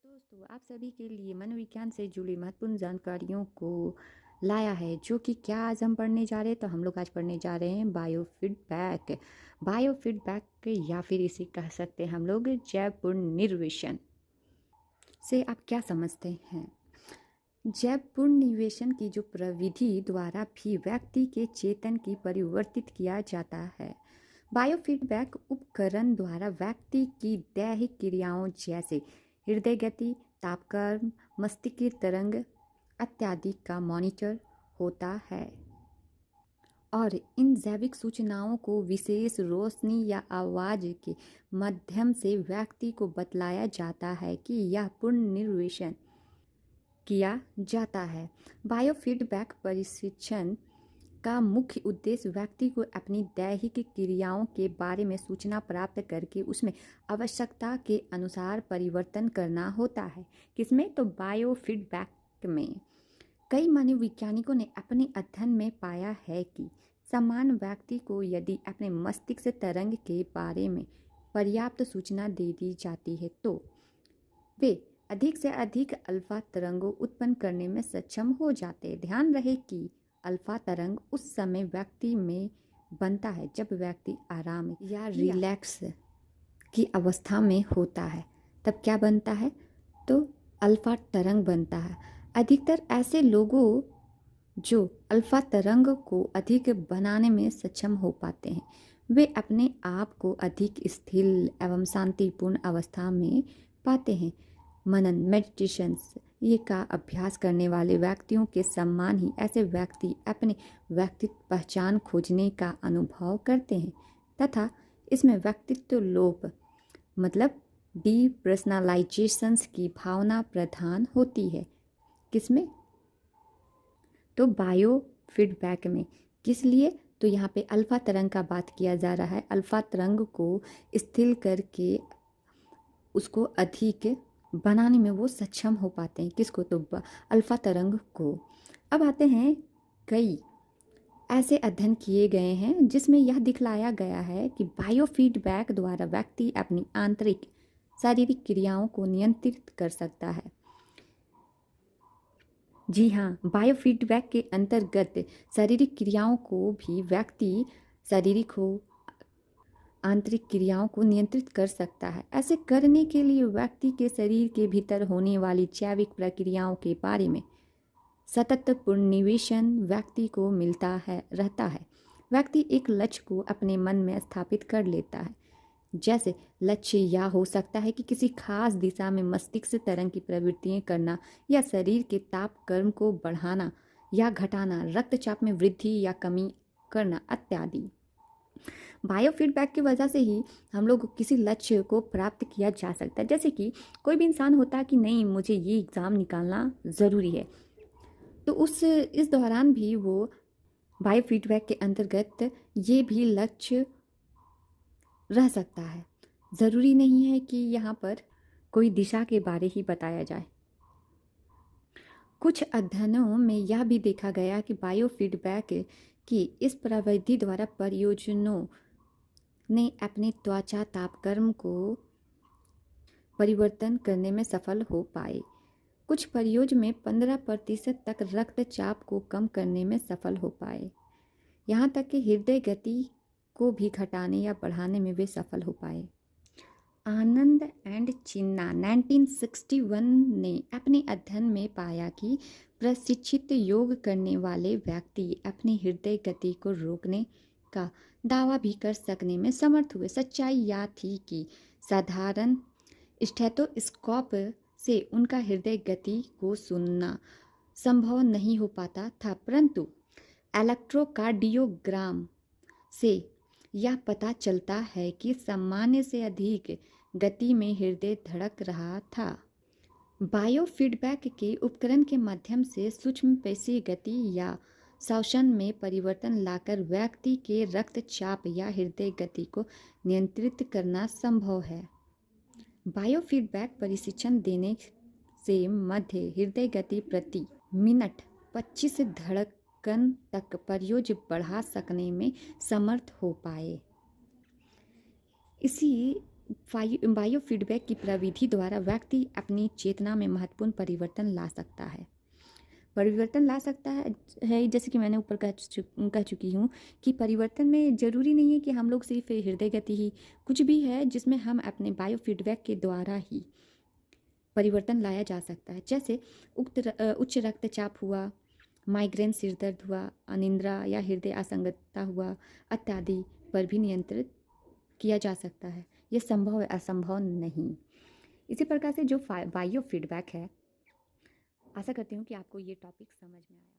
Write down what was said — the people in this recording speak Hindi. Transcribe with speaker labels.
Speaker 1: दोस्तों, आप सभी के लिए मनोविज्ञान से जुड़ी महत्वपूर्ण जानकारियों को लाया है, जो कि क्या आज हम पढ़ने जा रहे हैं। तो हम लोग आज पढ़ने जा रहे हैं बायोफीडबैक। बायोफीडबैक या फिर इसे कह सकते हैं हम लोग जैव पुनर्निर्वेशन से आप क्या समझते हैं। जैव पुनर्निवेशन की जो प्रविधि द्वारा भी व्यक्ति के चेतन की परिवर्तित किया जाता है। बायोफीडबैक उपकरण द्वारा व्यक्ति की दैहिक क्रियाओं जैसे हृदय गति, तापक्रम, मस्तिष्क की तरंग इत्यादि का मॉनिटर होता है और इन जैविक सूचनाओं को विशेष रोशनी या आवाज़ के माध्यम से व्यक्ति को बतलाया जाता है कि यह पुनर्निर्वेशन किया जाता है। बायोफीडबैक प्रशिक्षण का मुख्य उद्देश्य व्यक्ति को अपनी दैहिक क्रियाओं के बारे में सूचना प्राप्त करके उसमें आवश्यकता के अनुसार परिवर्तन करना होता है। किसमें? तो बायोफीडबैक में। कई मनोवैज्ञानिकों ने अपने अध्ययन में पाया है कि समान व्यक्ति को यदि अपने मस्तिष्क तरंग के बारे में पर्याप्त सूचना दे दी जाती है तो वे अधिक से अधिक अल्फा तरंगों उत्पन्न करने में सक्षम हो जाते हैं। ध्यान रहे कि अल्फा तरंग उस समय व्यक्ति में बनता है जब व्यक्ति आराम या रिलैक्स की अवस्था में होता है। तब क्या बनता है? तो अल्फा तरंग बनता है। अधिकतर ऐसे लोगों जो अल्फा तरंग को अधिक बनाने में सक्षम हो पाते हैं, वे अपने आप को अधिक स्थिर एवं शांतिपूर्ण अवस्था में पाते हैं। मनन मेडिटेशंस ये का अभ्यास करने वाले व्यक्तियों के समान ही ऐसे व्यक्ति अपने व्यक्तित्व पहचान खोजने का अनुभव करते हैं तथा इसमें व्यक्तित्व लोप मतलब डीपर्सनलाइजेशंस की भावना प्रधान होती है। किसमें? तो बायो फीडबैक में। किस लिए? तो यहाँ पे अल्फा तरंग का बात किया जा रहा है। अल्फा तरंग को स्थिर करके उसको अधिक बनाने में वो सक्षम हो पाते हैं। किसको? तो अल्फा तरंग को। अब आते हैं, कई ऐसे अध्ययन किए गए हैं जिसमें यह दिखलाया गया है कि बायोफीडबैक द्वारा व्यक्ति अपनी आंतरिक शारीरिक क्रियाओं को नियंत्रित कर सकता है। जी हाँ, बायोफीडबैक के अंतर्गत शारीरिक क्रियाओं को भी व्यक्ति शारीरिक हो आंतरिक क्रियाओं को नियंत्रित कर सकता है। ऐसे करने के लिए व्यक्ति के शरीर के भीतर होने वाली जैविक प्रक्रियाओं के बारे में सतत पुनर्निवेशन व्यक्ति को मिलता रहता है। व्यक्ति एक लक्ष्य को अपने मन में स्थापित कर लेता है। जैसे लक्ष्य यह हो सकता है कि किसी खास दिशा में मस्तिष्क तरंग की प्रवृत्तियां करना या शरीर के तापक्रम को बढ़ाना या घटाना, रक्तचाप में वृद्धि या कमी करना इत्यादि। बायोफीडबैक की वजह से ही हम लोग किसी लक्ष्य को प्राप्त किया जा सकता है। जैसे कि कोई भी इंसान होता है कि नहीं, मुझे ये एग्ज़ाम निकालना ज़रूरी है, तो इस दौरान भी वो बायोफीडबैक के अंतर्गत ये भी लक्ष्य रह सकता है। ज़रूरी नहीं है कि यहाँ पर कोई दिशा के बारे ही बताया जाए। कुछ अध्ययनों में यह भी देखा गया कि बायोफीडबैक की इस प्रविधि द्वारा परियोजनों ने अपने त्वचा तापक्रम को परिवर्तन करने में सफल हो पाए। कुछ परियोज में 15% तक रक्तचाप को कम करने में सफल हो पाए। यहाँ तक कि हृदय गति को भी घटाने या बढ़ाने में वे सफल हो पाए। आनंद एंड चिन्ना 1961 ने अपने अध्ययन में पाया कि प्रशिक्षित योग करने वाले व्यक्ति अपनी हृदय गति को रोकने का दावा भी कर सकने में समर्थ हुए। सच्चाई यह थी कि साधारण स्टेथोस्कोप से उनका हृदय गति को सुनना संभव नहीं हो पाता था, परंतु इलेक्ट्रोकार्डियोग्राम से यह पता चलता है कि सामान्य से अधिक गति में हृदय धड़क रहा था। बायोफीडबैक के उपकरण के माध्यम से सूक्ष्म पेशी गति या श्वसन में परिवर्तन लाकर व्यक्ति के रक्तचाप या हृदय गति को नियंत्रित करना संभव है। बायोफीडबैक प्रशिक्षण देने से मध्य हृदय गति प्रति मिनट 25 धड़कन तक परियोज बढ़ा सकने में समर्थ हो पाए। इसी बायो फीडबैक की प्रविधि द्वारा व्यक्ति अपनी चेतना में महत्वपूर्ण परिवर्तन ला सकता है। जैसे कि मैंने ऊपर कह चुकी हूँ कि परिवर्तन में ज़रूरी नहीं है कि हम लोग सिर्फ हृदय गति ही, कुछ भी है जिसमें हम अपने बायो फीडबैक के द्वारा ही परिवर्तन लाया जा सकता है। जैसे उच्च रक्तचाप हुआ, माइग्रेन सिर दर्द हुआ, अनिद्रा या हृदय असंगतता हुआ इत्यादि पर भी नियंत्रित किया जा सकता है। ये संभव है, असंभव नहीं। इसी प्रकार से जो बायो फीडबैक है, आशा करती हूँ कि आपको ये टॉपिक समझ में आया।